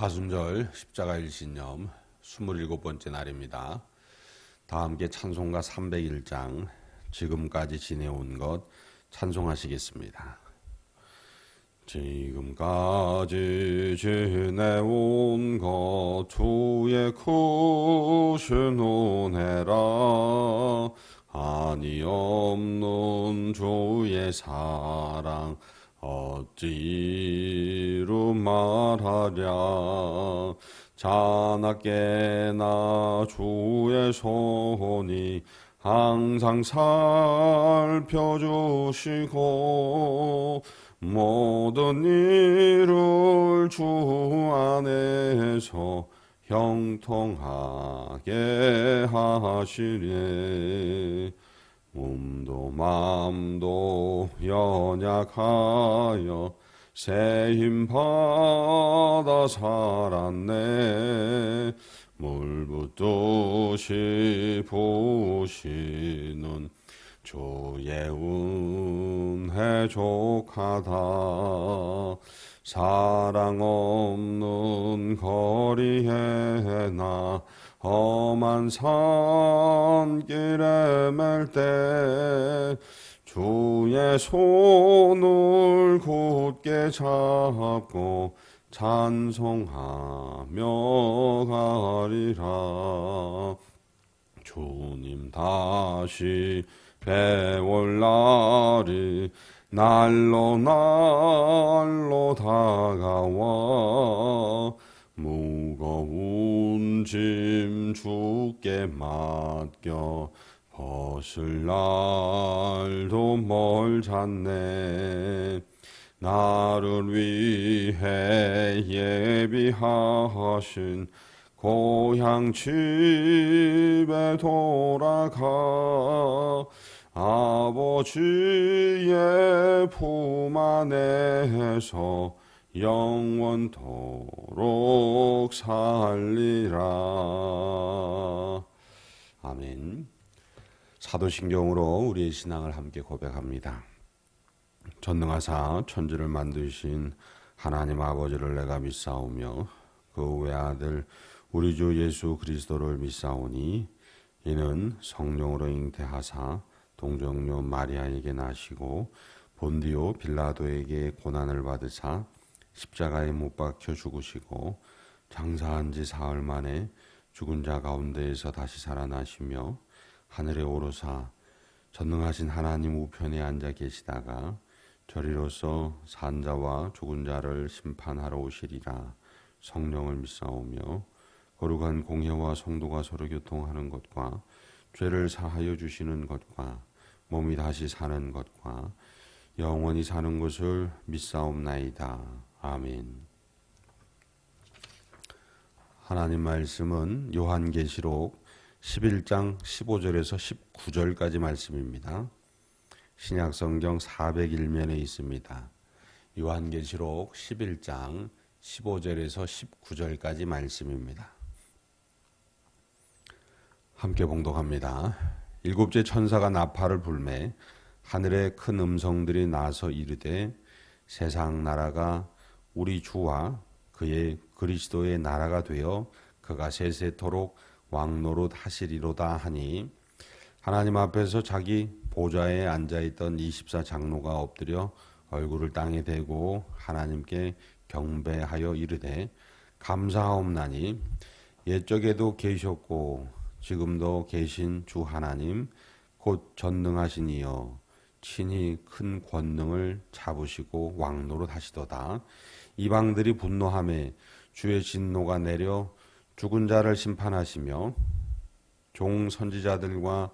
사순절 십자가 일신념 27번째 날입니다. 다 함께 찬송가 301장 지금까지 지내온 것 찬송하시겠습니다. 지금까지 지내온 것 주의 크신 은혜라 한이 없는 주의 사랑 어찌로 말하랴. 자나깨나 주의 손이 항상 살펴주시고 모든 일을 주 안에서 형통하게 하시리. 몸도 마음도 연약하여 새 힘 받아 살았네. 물 붓듯이 부으시는 주의 은혜 족하다. 사랑 없는 거리에 나 험한 산길에 맬 때 주의 손을 굳게 잡고 찬송하며 가리라. 주님 다시 배울 날이 날로 다가와 무거운 짐 주께 맡겨 벗을 날도 멀잖네. 나를 위해 예비하신 고향 집에 돌아가 아버지의 품 안에서 영원토록 살리라. 아멘. 사도신경으로 우리의 신앙을 함께 고백합니다. 전능하사 천지를 만드신 하나님 아버지를 내가 믿사오며 그 외아들 우리 주 예수 그리스도를 믿사오니 이는 성령으로 잉태하사 동정녀 마리아에게 나시고 본디오 빌라도에게 고난을 받으사 십자가에 못 박혀 죽으시고 장사한 지 사흘 만에 죽은 자 가운데에서 다시 살아나시며 하늘에 오르사 전능하신 하나님 우편에 앉아 계시다가 저리로서 산 자와 죽은 자를 심판하러 오시리라. 성령을 믿사오며 거룩한 공회와 성도가 서로 교통하는 것과 죄를 사하여 주시는 것과 몸이 다시 사는 것과 영원히 사는 것을 믿사옵나이다. 아멘. 하나님 말씀은 요한계시록 11장 15절에서 19절까지 말씀입니다. 신약성경 401면에 있습니다. 요한계시록 11장 15절에서 19절까지 말씀입니다. 함께 봉독합니다. 일곱째 천사가 나팔을 불매 하늘에 큰 음성들이 나서 이르되 세상 나라가 우리 주와 그의 그리스도의 나라가 되어 그가 세세토록 왕노릇 하시리로다 하니 하나님 앞에서 자기 보좌에 앉아있던 24장로가 엎드려 얼굴을 땅에 대고 하나님께 경배하여 이르되 감사하옵나니 옛적에도 계셨고 지금도 계신 주 하나님 곧 전능하신 이여 친히 큰 권능을 잡으시고 왕노릇 하시도다. 이방들이 분노하매 주의 진노가 내려 죽은 자를 심판하시며 종 선지자들과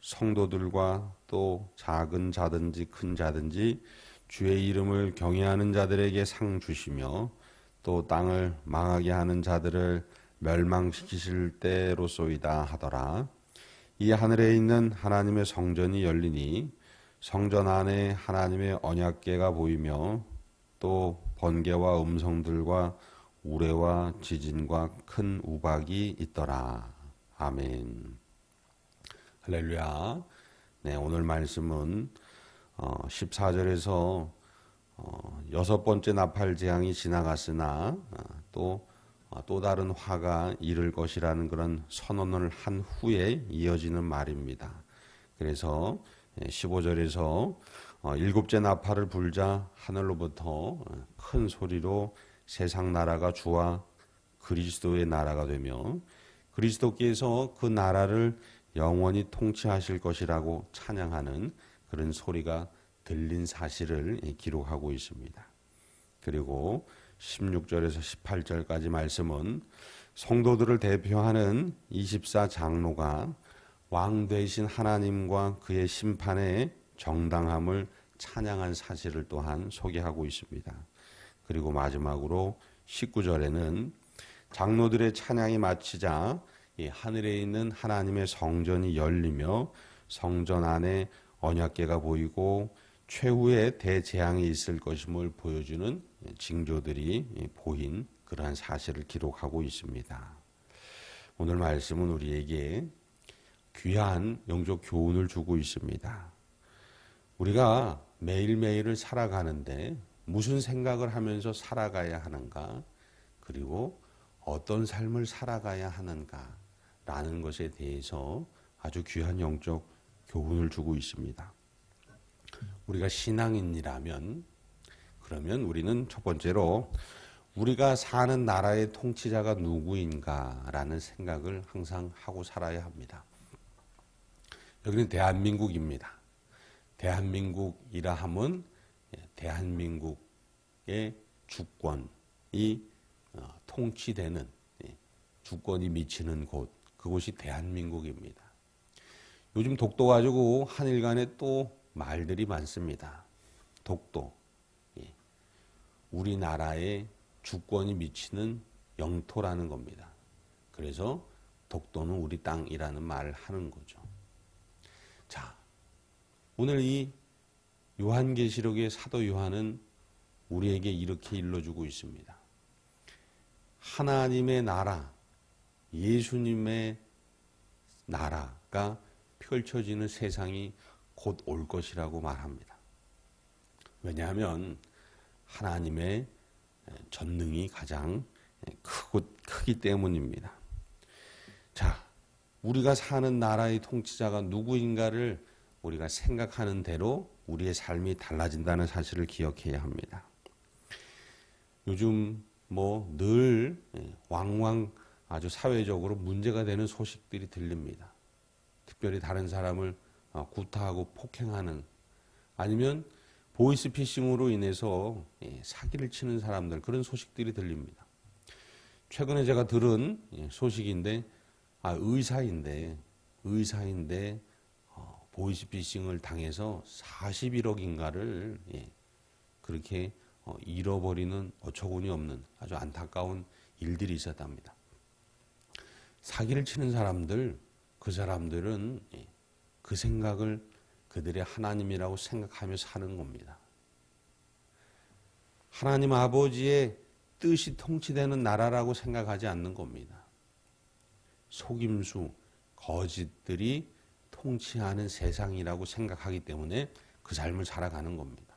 성도들과 또 작은 자든지 큰 자든지 주의 이름을 경외하는 자들에게 상 주시며 또 땅을 망하게 하는 자들을 멸망시키실 때로소이다 하더라. 이 하늘에 있는 하나님의 성전이 열리니 성전 안에 하나님의 언약궤가 보이며 또 번개와 음성들과 우레와 지진과 큰 우박이 있더라. 아멘. 할렐루야. 네, 오늘 말씀은 14절에서 6번째 나팔 재앙이 지나갔으나 또 또 다른 화가 이를 것이라는 그런 선언을 한 후에 이어지는 말입니다. 그래서 15절에서 일곱째 나팔을 불자 하늘로부터 큰 소리로 세상 나라가 주와 그리스도의 나라가 되며 그리스도께서 그 나라를 영원히 통치하실 것이라고 찬양하는 그런 소리가 들린 사실을 기록하고 있습니다. 그리고 16절에서 18절까지 말씀은 성도들을 대표하는 24장로가 왕 되신 하나님과 그의 심판의 정당함을 찬양한 사실을 또한 소개하고 있습니다. 그리고 마지막으로 19절에는 장로들의 찬양이 마치자 이 하늘에 있는 하나님의 성전이 열리며 성전 안에 언약궤가 보이고 최후의 대재앙이 있을 것임을 보여주는 징조들이 보인 그러한 사실을 기록하고 있습니다. 오늘 말씀은 우리에게 귀한 영적 교훈을 주고 있습니다. 우리가 매일매일을 살아가는데 무슨 생각을 하면서 살아가야 하는가, 그리고 어떤 삶을 살아가야 하는가라는 것에 대해서 아주 귀한 영적 교훈을 주고 있습니다. 우리가 신앙인이라면 그러면 우리는 첫 번째로 우리가 사는 나라의 통치자가 누구인가라는 생각을 항상 하고 살아야 합니다. 여기는 대한민국입니다. 대한민국이라 함은 대한민국의 주권이 통치되는, 주권이 미치는 곳, 그곳이 대한민국입니다. 요즘 독도 가지고 한일 간에 또 말들이 많습니다. 독도, 우리나라의 주권이 미치는 영토라는 겁니다. 그래서 독도는 우리 땅이라는 말을 하는 거죠. 자, 오늘 이 요한계시록의 사도 요한은 우리에게 이렇게 일러주고 있습니다. 하나님의 나라, 예수님의 나라가 펼쳐지는 세상이 곧 올 것이라고 말합니다. 왜냐하면 하나님의 전능이 가장 크기 때문입니다. 자, 우리가 사는 나라의 통치자가 누구인가를 우리가 생각하는 대로 우리의 삶이 달라진다는 사실을 기억해야 합니다. 요즘 늘 왕왕 아주 사회적으로 문제가 되는 소식들이 들립니다. 특별히 다른 사람을 구타하고 폭행하는, 아니면 보이스피싱으로 인해서 사기를 치는 사람들, 그런 소식들이 들립니다. 최근에 제가 들은 소식인데 의사인데 보이스피싱을 당해서 41억인가를 그렇게 잃어버리는 어처구니 없는 아주 안타까운 일들이 있었답니다. 사기를 치는 사람들, 그 사람들은 그 생각을 그들의 하나님이라고 생각하며 사는 겁니다. 하나님 아버지의 뜻이 통치되는 나라라고 생각하지 않는 겁니다. 속임수, 거짓들이 통치하는 세상이라고 생각하기 때문에 그 삶을 살아가는 겁니다.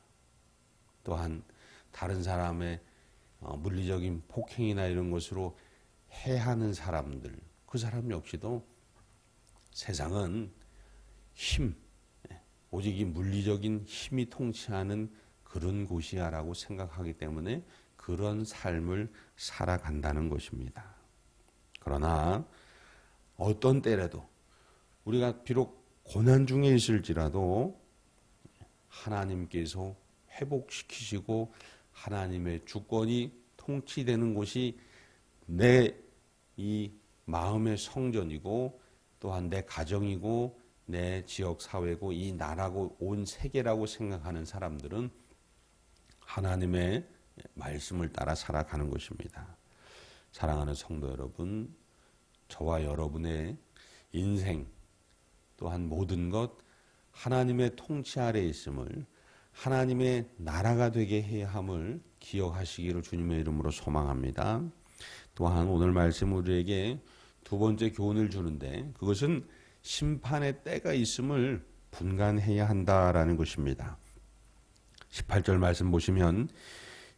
또한 다른 사람의 물리적인 폭행이나 이런 것으로 해하는 사람들, 그 사람 역시도 세상은 오직 이 물리적인 힘이 통치하는 그런 곳이야라고 생각하기 때문에 그런 삶을 살아간다는 것입니다. 그러나 어떤 때라도 우리가 비록 고난 중에 있을지라도 하나님께서 회복시키시고 하나님의 주권이 통치되는 곳이 내 이 마음의 성전이고 또한 내 가정이고 내 지역 사회고 이 나라고 온 세계라고 생각하는 사람들은 하나님의 말씀을 따라 살아가는 것입니다. 사랑하는 성도 여러분, 저와 여러분의 인생 또한 모든 것 하나님의 통치 아래에 있음을, 하나님의 나라가 되게 해야 함을 기억하시기를 주님의 이름으로 소망합니다. 또한 오늘 말씀 우리에게 두 번째 교훈을 주는데 그것은 심판의 때가 있음을 분간해야 한다라는 것입니다. 18절 말씀 보시면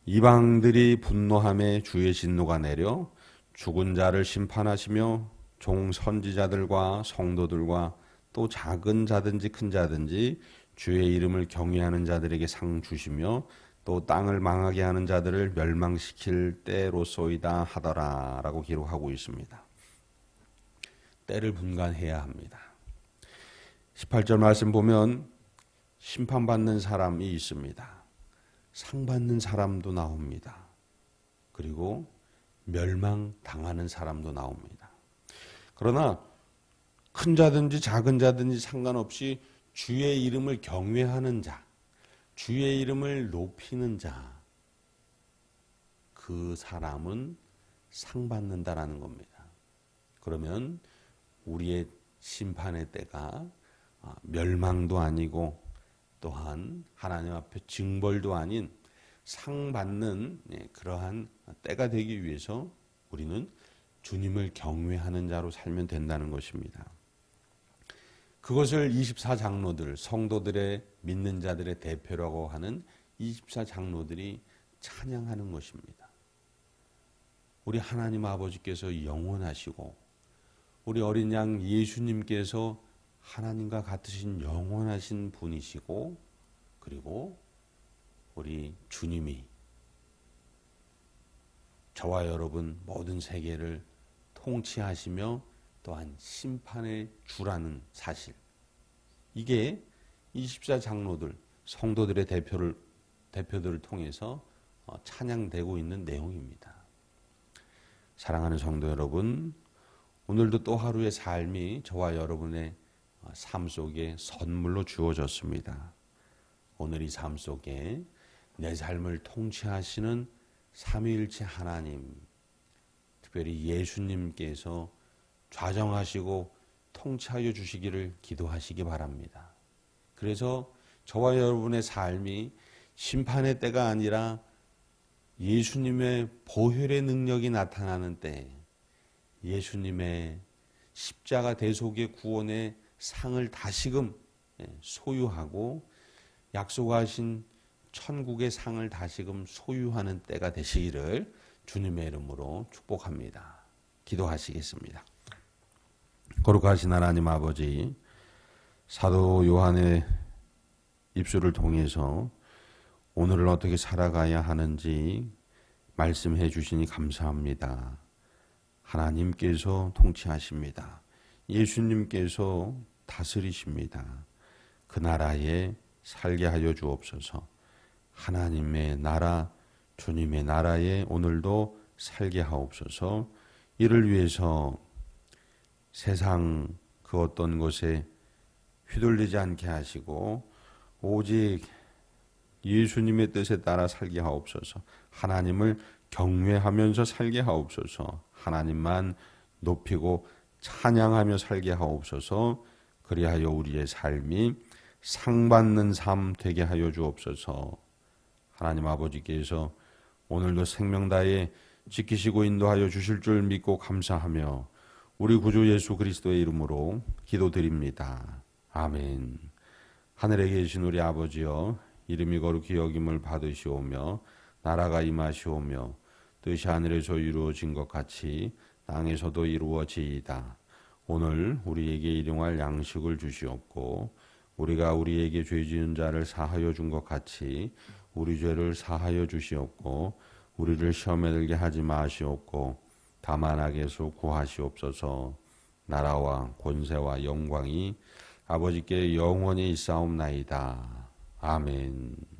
이방들이 분노함에 주의 진노가 내려 죽은 자를 심판하시며 종 선지자들과 성도들과 또 작은 자든지 큰 자든지 주의 이름을 경외하는 자들에게 상 주시며 또 땅을 망하게 하는 자들을 멸망시킬 때로소이다 하더라라고 기록하고 있습니다. 때를 분간해야 합니다. 18절 말씀 보면 심판받는 사람이 있습니다. 상 받는 사람도 나옵니다. 그리고 멸망당하는 사람도 나옵니다. 그러나 큰 자든지 작은 자든지 상관없이 주의 이름을 경외하는 자, 주의 이름을 높이는 자, 그 사람은 상 받는다라는 겁니다. 그러면 우리의 심판의 때가 멸망도 아니고 또한 하나님 앞에 징벌도 아닌 상 받는 그러한 때가 되기 위해서 우리는 주님을 경외하는 자로 살면 된다는 것입니다. 그것을 24장로들, 성도들의 믿는 자들의 대표라고 하는 24장로들이 찬양하는 것입니다. 우리 하나님 아버지께서 영원하시고 우리 어린 양 예수님께서 하나님과 같으신 영원하신 분이시고 그리고 우리 주님이 저와 여러분 모든 세계를 통치하시며 또한 심판의 주라는 사실, 이게 24장로들, 성도들의 대표들을 통해서 찬양되고 있는 내용입니다. 사랑하는 성도 여러분, 오늘도 또 하루의 삶이 저와 여러분의 삶 속에 선물로 주어졌습니다. 오늘 이 삶 속에 내 삶을 통치하시는 삼위일체 하나님, 특별히 예수님께서 좌정하시고 통치하여 주시기를 기도하시기 바랍니다. 그래서 저와 여러분의 삶이 심판의 때가 아니라 예수님의 보혈의 능력이 나타나는 때, 예수님의 십자가 대속의 구원의 상을 다시금 소유하고 약속하신 천국의 상을 다시금 소유하는 때가 되시기를 주님의 이름으로 축복합니다. 기도하시겠습니다. 거룩하신 하나님 아버지, 사도 요한의 입술을 통해서 오늘을 어떻게 살아가야 하는지 말씀해 주시니 감사합니다. 하나님께서 통치하십니다. 예수님께서 다스리십니다. 그 나라에 살게 하여 주옵소서. 하나님의 나라, 주님의 나라에 오늘도 살게 하옵소서. 이를 위해서 세상 그 어떤 것에 휘둘리지 않게 하시고 오직 예수님의 뜻에 따라 살게 하옵소서. 하나님을 경외하면서 살게 하옵소서. 하나님만 높이고 찬양하며 살게 하옵소서. 그리하여 우리의 삶이 상받는 삶 되게 하여 주옵소서. 하나님 아버지께서 오늘도 생명다에 지키시고 인도하여 주실 줄 믿고 감사하며 우리 구주 예수 그리스도의 이름으로 기도드립니다. 아멘. 하늘에 계신 우리 아버지여, 이름이 거룩히 여김을 받으시오며 나라가 임하시오며 뜻이 하늘에서 이루어진 것 같이 땅에서도 이루어지이다. 오늘 우리에게 일용할 양식을 주시옵고 우리가 우리에게 죄 지은 자를 사하여 준 것 같이 우리 죄를 사하여 주시옵고 우리를 시험에 들게 하지 마시옵고 다만 악에서 구하시옵소서. 나라와 권세와 영광이 아버지께 영원히 있사옵나이다. 아멘.